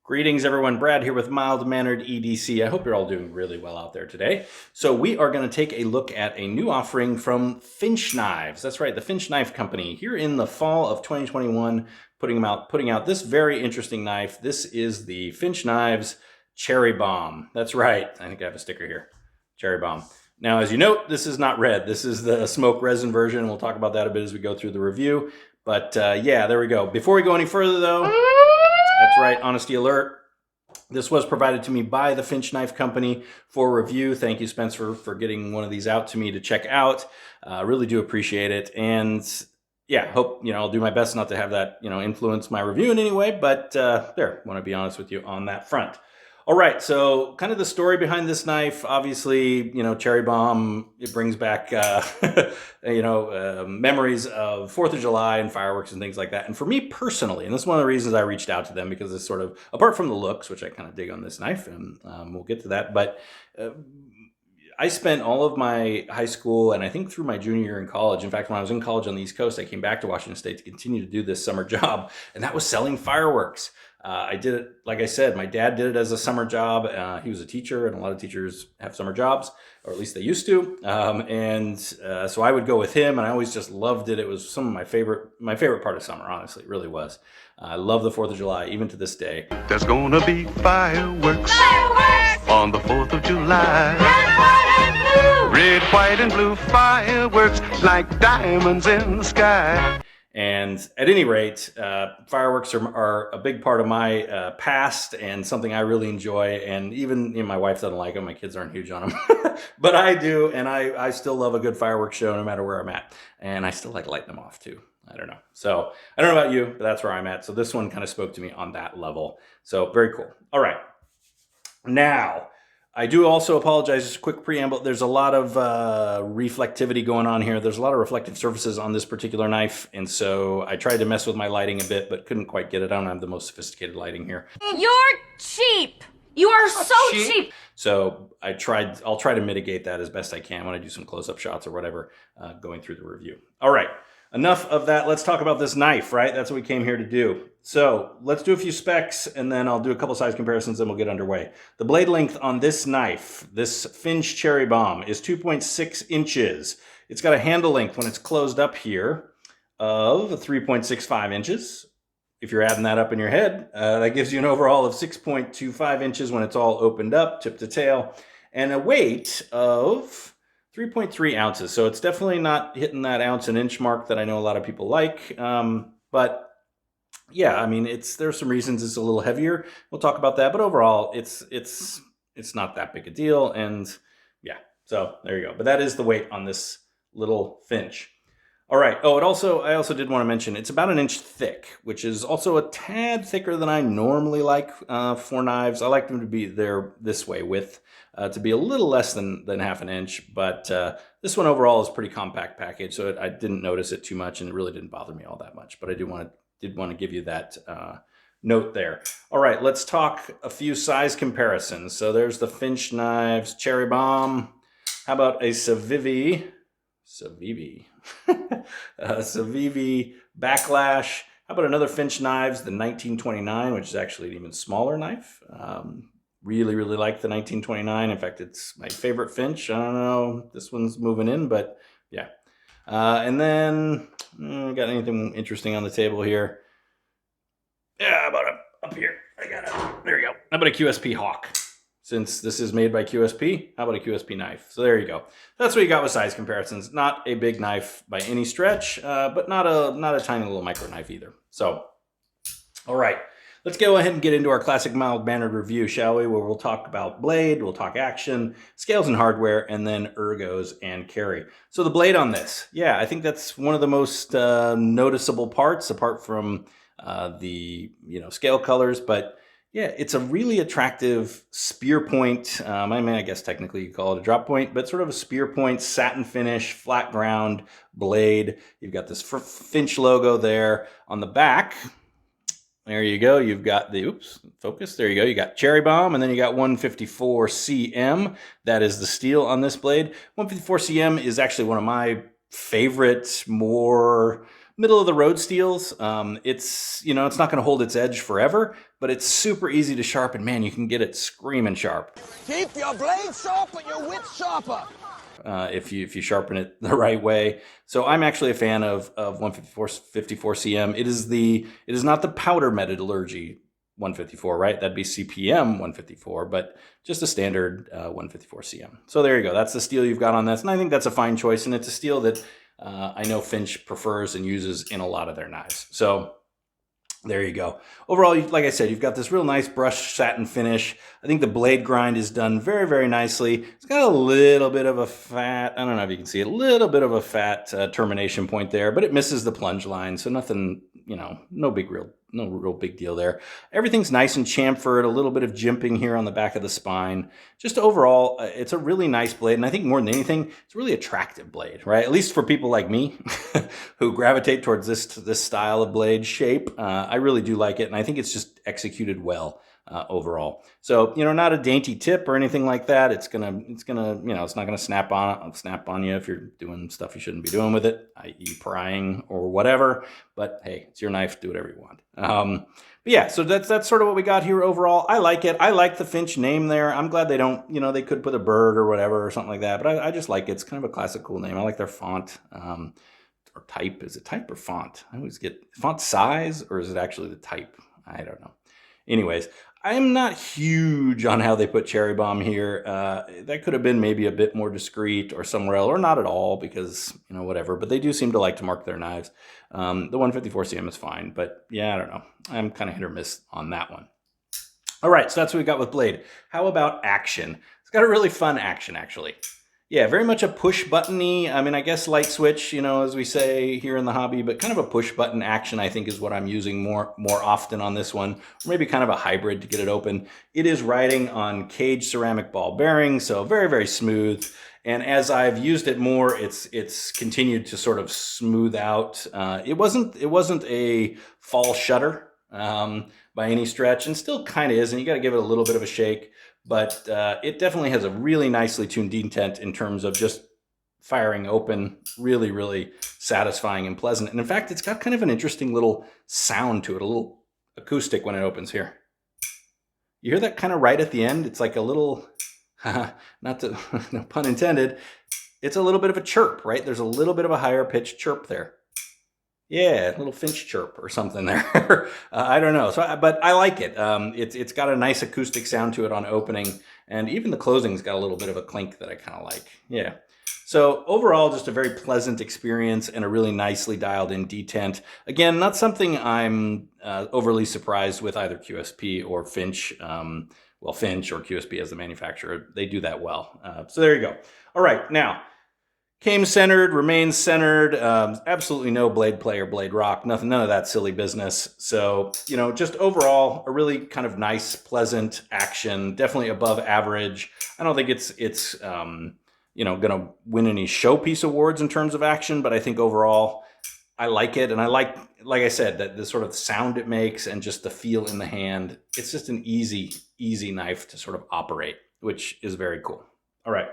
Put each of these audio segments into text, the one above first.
Greetings everyone, Brad here with Mild Mannered EDC. I hope you're all doing really well out there today. So we are going to take a look at a new offering from Finch Knives. That's right, the Finch Knife Company. Here in the fall of 2021, putting out this very interesting knife. This is the Finch Knives Cherry Bomb. That's right, I think I have a sticker here. Cherry Bomb. Now, as you note, this is not red. This is the smoke resin version. We'll talk about that a bit as we go through the review. But yeah, there we go. Before we go any further though, that's right, honesty alert. This was provided to me by the Finch Knife Company for review. Thank you, Spencer, for getting one of these out to me to check out. Really do appreciate it. And yeah, hope, I'll do my best not to have that, influence my review in any way. But there, want to be honest with you on that front. All right, so kind of the story behind this knife, obviously, Cherry Bomb, it brings back, memories of 4th of July and fireworks and things like that. And for me personally, and this is one of the reasons I reached out to them, because it's sort of, apart from the looks, which I kind of dig on this knife, and we'll get to that, but I spent all of my high school and I think through my junior year in college. In fact, when I was in college on the East Coast, I came back to Washington State to continue to do this summer job, and that was selling fireworks. I did it, like I said, my dad did it as a summer job. He was a teacher, and a lot of teachers have summer jobs, or at least they used to. So I would go with him, and I always just loved it. It was some of my favorite part of summer, honestly, it really was. I love the 4th of July, even to this day. There's gonna be fireworks on the 4th of July. Red, white, and blue fireworks like diamonds in the sky. And at any rate, fireworks are a big part of my past and something I really enjoy. And even my wife doesn't like them. My kids aren't huge on them. But I do. And I still love a good fireworks show no matter where I'm at. And I still like lighting them off too. I don't know. So I don't know about you, but that's where I'm at. So this one kind of spoke to me on that level. So very cool. All right. Now, I do also apologize, just a quick preamble. There's a lot of reflectivity going on here. There's a lot of reflective surfaces on this particular knife. And so I tried to mess with my lighting a bit, but couldn't quite get it. I don't have the most sophisticated lighting here. You're cheap. You are so cheap. So I'll try to mitigate that as best I can when I do some close-up shots or whatever going through the review. All right. Enough of that. Let's talk about this knife, right? That's what we came here to do. So let's do a few specs, and then I'll do a couple size comparisons, and we'll get underway. The blade length on this knife, this Finch Cherry Bomb, is 2.6 inches. It's got a handle length when it's closed up here of 3.65 inches. If you're adding that up in your head, that gives you an overall of 6.25 inches when it's all opened up, tip to tail, and a weight of 3.3 ounces. So it's definitely not hitting that ounce and inch mark that I know a lot of people like. But yeah, I mean, there's some reasons it's a little heavier. We'll talk about that. But overall, it's not that big a deal. And yeah, so there you go. But that is the weight on this little Finch. All right. Oh, I also did want to mention it's about 1 inch thick, which is also a tad thicker than I normally like for knives. I like them to be there this way with to be a little less than half an inch. But this one overall is pretty compact package, so I didn't notice it too much, and it really didn't bother me all that much. But I did want to give you that note there. All right, let's talk a few size comparisons. So there's the Finch Knives Cherry Bomb. How about a Civivi Backlash? How about another Finch Knives, the 1929, which is actually an even smaller knife. Really, really like the 1929. In fact, it's my favorite Finch. I don't know, this one's moving in, but yeah. And then, got anything interesting on the table here? Yeah, how about up here? I got it. There you go. How about a QSP Hawk? Since this is made by QSP, how about a QSP knife? So there you go. That's what you got with size comparisons. Not a big knife by any stretch, but not a tiny little micro knife either. So, all right. Let's go ahead and get into our classic mild-mannered review, shall we? Where we'll talk about blade, we'll talk action, scales and hardware, and then ergos and carry. So the blade on this, yeah, I think that's one of the most noticeable parts, apart from the scale colors. But yeah, it's a really attractive spear point. I guess technically you call it a drop point, but sort of a spear point, satin finish, flat ground blade. You've got this Finch logo there on the back. There you go. You've got the, focus. There you go. You got Cherry Bomb, and then you got 154 cm. That is the steel on this blade. 154 cm is actually one of my favorite, more middle of the road steels. It's, it's not going to hold its edge forever, but it's super easy to sharpen. Man, you can get it screaming sharp. Keep your blade sharp and your wit sharper. If you sharpen it the right way. So I'm actually a fan of 154 CM. It is not the powder metallurgy 154, right? That'd be CPM 154, but just a standard 154 CM. So there you go. That's the steel you've got on this, and I think that's a fine choice, and it's a steel that I know Finch prefers and uses in a lot of their knives. So there you go. Overall, like I said, you've got this real nice brushed satin finish. I think the blade grind is done very, very nicely. It's got a little bit of a fat, I don't know if you can see it, a little bit of a fat termination point there, but it misses the plunge line, so nothing, no real big deal there. Everything's nice and chamfered, a little bit of jimping here on the back of the spine. Just overall, it's a really nice blade, and I think more than anything, it's a really attractive blade, right? At least for people like me who gravitate towards this style of blade shape. I really do like it, and I think it's just executed well overall. So, not a dainty tip or anything like that. It's not gonna snap on you if you're doing stuff you shouldn't be doing with it, i.e. prying or whatever. But hey, it's your knife. Do whatever you want. But yeah, so that's sort of what we got here overall. I like it. I like the Finch name there. I'm glad they don't, they could put a bird or whatever or something like that. But I just like it. It's kind of a classic, cool name. I like their font. Or type. Is it type or font? I always get font size, or is it actually the type? I don't know. Anyways, I'm not huge on how they put Cherry Bomb here. That could have been maybe a bit more discreet or somewhere else, or not at all, because, whatever. But they do seem to like to mark their knives. The 154 CM is fine, but yeah, I don't know. I'm kind of hit or miss on that one. All right, so that's what we got with blade. How about action? It's got a really fun action, actually. Yeah, very much a push button-y. I mean, I guess light switch, as we say here in the hobby, but kind of a push button action, I think, is what I'm using more often on this one. Or maybe kind of a hybrid to get it open. It is riding on cage ceramic ball bearings, so very, very smooth. And as I've used it more, it's continued to sort of smooth out. It wasn't a fall shutter by any stretch, and still kind of is, and you got to give it a little bit of a shake. But it definitely has a really nicely tuned detent in terms of just firing open, really, really satisfying and pleasant. And in fact, it's got kind of an interesting little sound to it, a little acoustic when it opens here. You hear that kind of right at the end? It's like a little, not to, no pun intended, it's a little bit of a chirp, right? There's a little bit of a higher pitched chirp there. Yeah, a little Finch chirp or something there. I don't know. But I like it. It's got a nice acoustic sound to it on opening, and even the closing's got a little bit of a clink that I kind of like. Yeah. So overall, just a very pleasant experience and a really nicely dialed in detent. Again, not something I'm overly surprised with either QSP or Finch. Well, Finch or QSP as the manufacturer, they do that well. So there you go. All right, now. Came centered, remains centered, absolutely no blade play or blade rock, none of that silly business. So, just overall, a really kind of nice, pleasant action, definitely above average. I don't think it's going to win any showpiece awards in terms of action, but I think overall, I like it. And I like I said, that the sort of sound it makes and just the feel in the hand. It's just an easy knife to sort of operate, which is very cool. All right.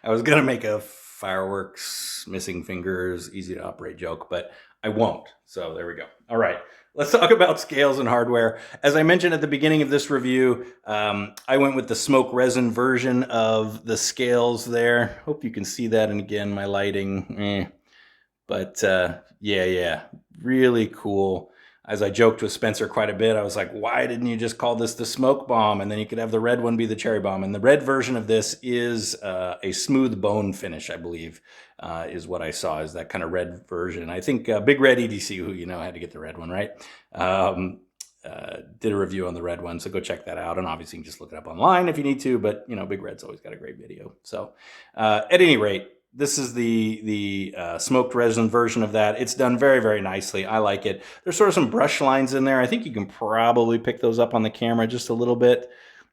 I was going to make a fireworks, missing fingers, easy to operate joke, but I won't. So there we go. All right. Let's talk about scales and hardware. As I mentioned at the beginning of this review, I went with the smoke resin version of the scales there. Hope you can see that. And again, my lighting, But yeah, really cool. As I joked with Spencer quite a bit, I was like, why didn't you just call this the smoke bomb? And then you could have the red one be the cherry bomb. And the red version of this is a smooth bone finish, I believe, is what I saw, is that kind of red version. I think Big Red EDC, who had to get the red one, right? Did a review on the red one, so go check that out. And obviously you can just look it up online if you need to, but Big Red's always got a great video. So at any rate, this is the smoked resin version of that. It's done very, very nicely. I like it. There's sort of some brush lines in there. I think you can probably pick those up on the camera just a little bit.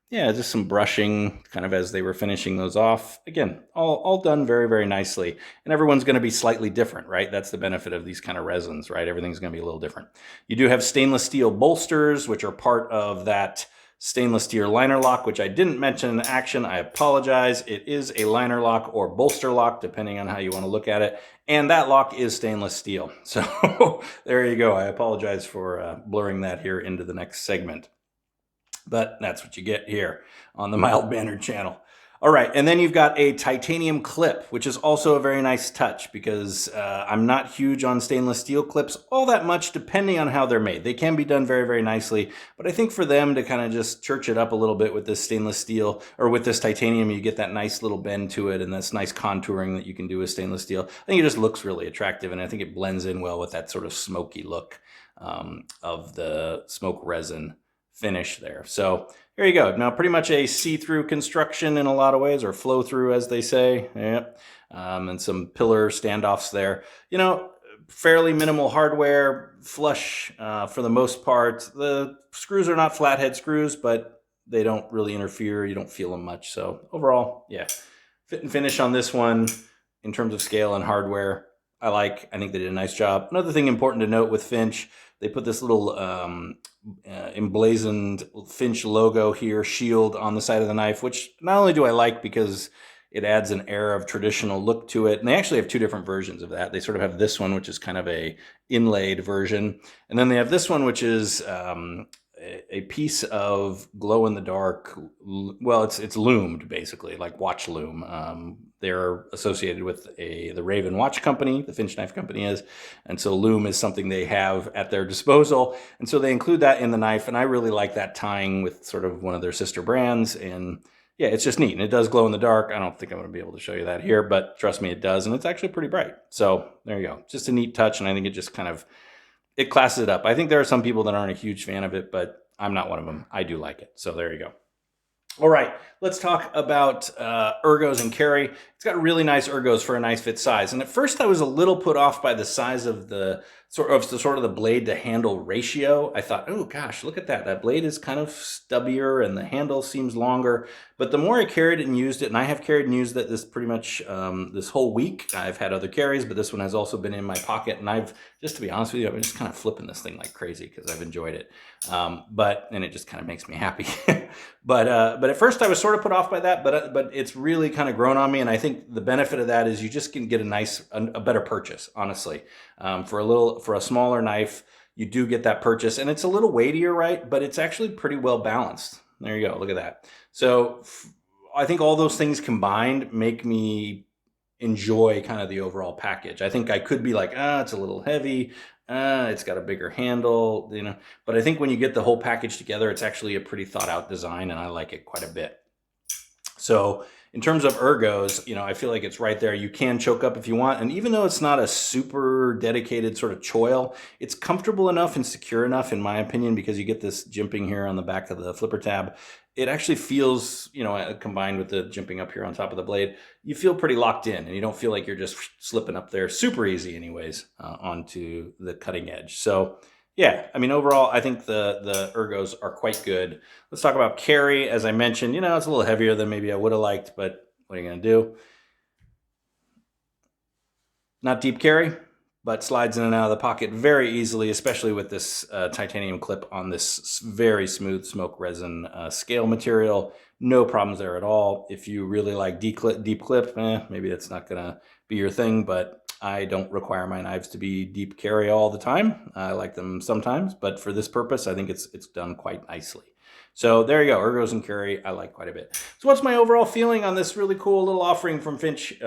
Yeah, just some brushing kind of as they were finishing those off. Again, all done very, very nicely. And everyone's going to be slightly different, right? That's the benefit of these kind of resins, right? Everything's going to be a little different. You do have stainless steel bolsters, which are part of that stainless steel liner lock, which I didn't mention in action. I apologize. It is a liner lock or bolster lock, depending on how you want to look at it. And that lock is stainless steel. So there you go. I apologize for blurring that here into the next segment. But that's what you get here on the Mild Mannered channel. All right, and then you've got a titanium clip, which is also a very nice touch because I'm not huge on stainless steel clips all that much, depending on how they're made. They can be done very, very nicely, but I think for them to kind of just church it up a little bit with this stainless steel or with this titanium, you get that nice little bend to it and this nice contouring that you can do with stainless steel. I think it just looks really attractive, and I think it blends in well with that sort of smoky look of the smoke resin finish there. So here you go. Now, pretty much a see-through construction in a lot of ways, or flow-through, as they say. Yep. And some pillar standoffs there. You know, fairly minimal hardware, flush for the most part. The screws are not flathead screws, but they don't really interfere. You don't feel them much. So overall, yeah, fit and finish on this one in terms of scale and hardware, I think they did a nice job. Another thing important to note with Finch, they put this little emblazoned Finch logo here, shield on the side of the knife, which not only do I like because it adds an air of traditional look to it, and they actually have two different versions of that. They sort of have this one, which is kind of a inlaid version, and then they have this one, which is a piece of glow-in-the-dark, well, it's loomed, basically, like watch loom. They're associated with the Raven watch company, the Finch Knife Company is, and so loom is something they have at their disposal, and so they include that in the knife, and I really like that tying with sort of one of their sister brands, and yeah, it's just neat, and it does glow in the dark. I don't think I'm going to be able to show you that here, but trust me, it does, and it's actually pretty bright. So there you go. Just a neat touch, and I think it just kind of, it classes it up. I think there are some people that aren't a huge fan of it, but I'm not one of them. I do like it. So there you go. All right, let's talk about Ergos Carry. It's got really nice ergos for a nice fit size. And at first I was a little put off by the size of the sort of the blade to handle ratio. I thought, oh gosh, look at that. That blade is kind of stubbier and the handle seems longer. But the more I carried it and used it, and I have carried and used it this pretty much this whole week. I've had other carries, but this one has also been in my pocket. And I've, just to be honest with you, I've been just kind of flipping this thing like crazy because I've enjoyed it. And it just kind of makes me happy. But at first I was sort of put off by that, but it's really kind of grown on me. And I think the benefit of that is you just can get a better purchase, honestly. For a smaller knife, you do get that purchase, and it's a little weightier, right? But it's actually pretty well balanced. There you go. Look at that. So I think all those things combined make me enjoy kind of the overall package. I think I could be like, it's a little heavy. It's got a bigger handle, you know. But I think when you get the whole package together, it's actually a pretty thought out design, and I like it quite a bit. So in terms of ergos, you know, I feel like it's right there. You can choke up if you want. And even though it's not a super dedicated sort of choil, it's comfortable enough and secure enough, in my opinion, because you get this jimping here on the back of the flipper tab. It actually feels, you know, combined with the jimping up here on top of the blade, you feel pretty locked in, and you don't feel like you're just slipping up there super easy anyways onto the cutting edge. So yeah, I mean, overall, I think the ergos are quite good. Let's talk about carry. As I mentioned, you know, it's a little heavier than maybe I would have liked, but what are you going to do? Not deep carry, but slides in and out of the pocket very easily, especially with this titanium clip on this very smooth smoke resin scale material. No problems there at all. If you really like deep clip, maybe that's not going to be your thing, but I don't require my knives to be deep carry all the time. I like them sometimes, but for this purpose, I think it's done quite nicely. So there you go, Ergos Carry, I like quite a bit. So what's my overall feeling on this really cool little offering from Finch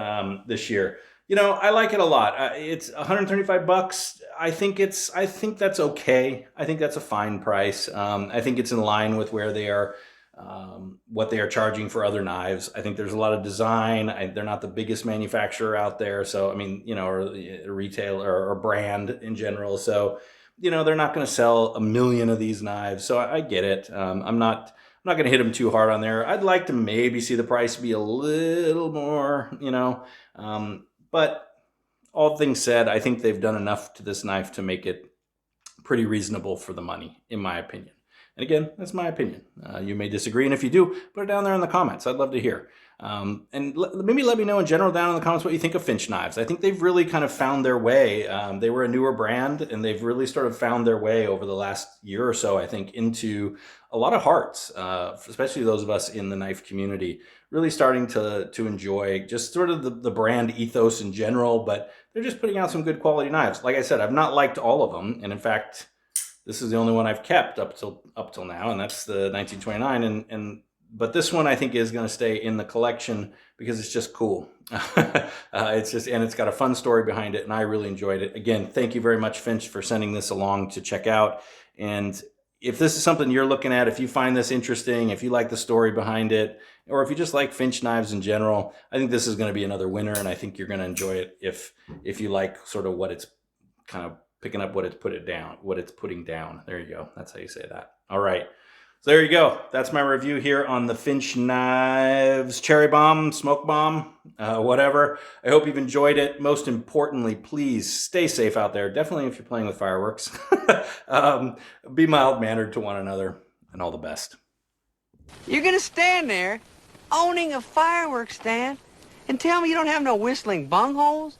this year? You know, I like it a lot. It's 135 bucks. I think that's okay. I think that's a fine price. I think it's in line with where they are, what they are charging for other knives. I think there's a lot of design. They're not the biggest manufacturer out there. So, I mean, you know, or a retailer or brand in general. So, you know, they're not going to sell a million of these knives. So I get it. I'm not going to hit them too hard on there. I'd like to maybe see the price be a little more, you know, but all things said, I think they've done enough to this knife to make it pretty reasonable for the money, in my opinion. And again, that's my opinion. You may disagree, and if you do, put it down there in the comments. I'd love to hear. And maybe let me know in general down in the comments what you think of Finch Knives. I think they've really kind of found their way. They were a newer brand, and they've really sort of found their way over the last year or so, I think, into a lot of hearts, especially those of us in the knife community, really starting to enjoy just sort of the brand ethos in general, but they're just putting out some good quality knives. Like I said, I've not liked all of them, and in fact, this is the only one I've kept up till now, and that's the 1929. But this one I think is going to stay in the collection because it's just cool. It's got a fun story behind it, and I really enjoyed it. Again, thank you very much, Finch, for sending this along to check out. And if this is something you're looking at, if you find this interesting, if you like the story behind it, or if you just like Finch knives in general, I think this is going to be another winner, and I think you're going to enjoy it if you like sort of what it's kind of picking up, what it's putting down. There you go. That's how you say that. All right. So there you go. That's my review here on the Finch Knives Cherry Bomb, Smoke Bomb, whatever. I hope you've enjoyed it. Most importantly, please stay safe out there. Definitely if you're playing with fireworks. Be mild-mannered to one another, and all the best. You're gonna stand there owning a fireworks stand and tell me you don't have no whistling bungholes?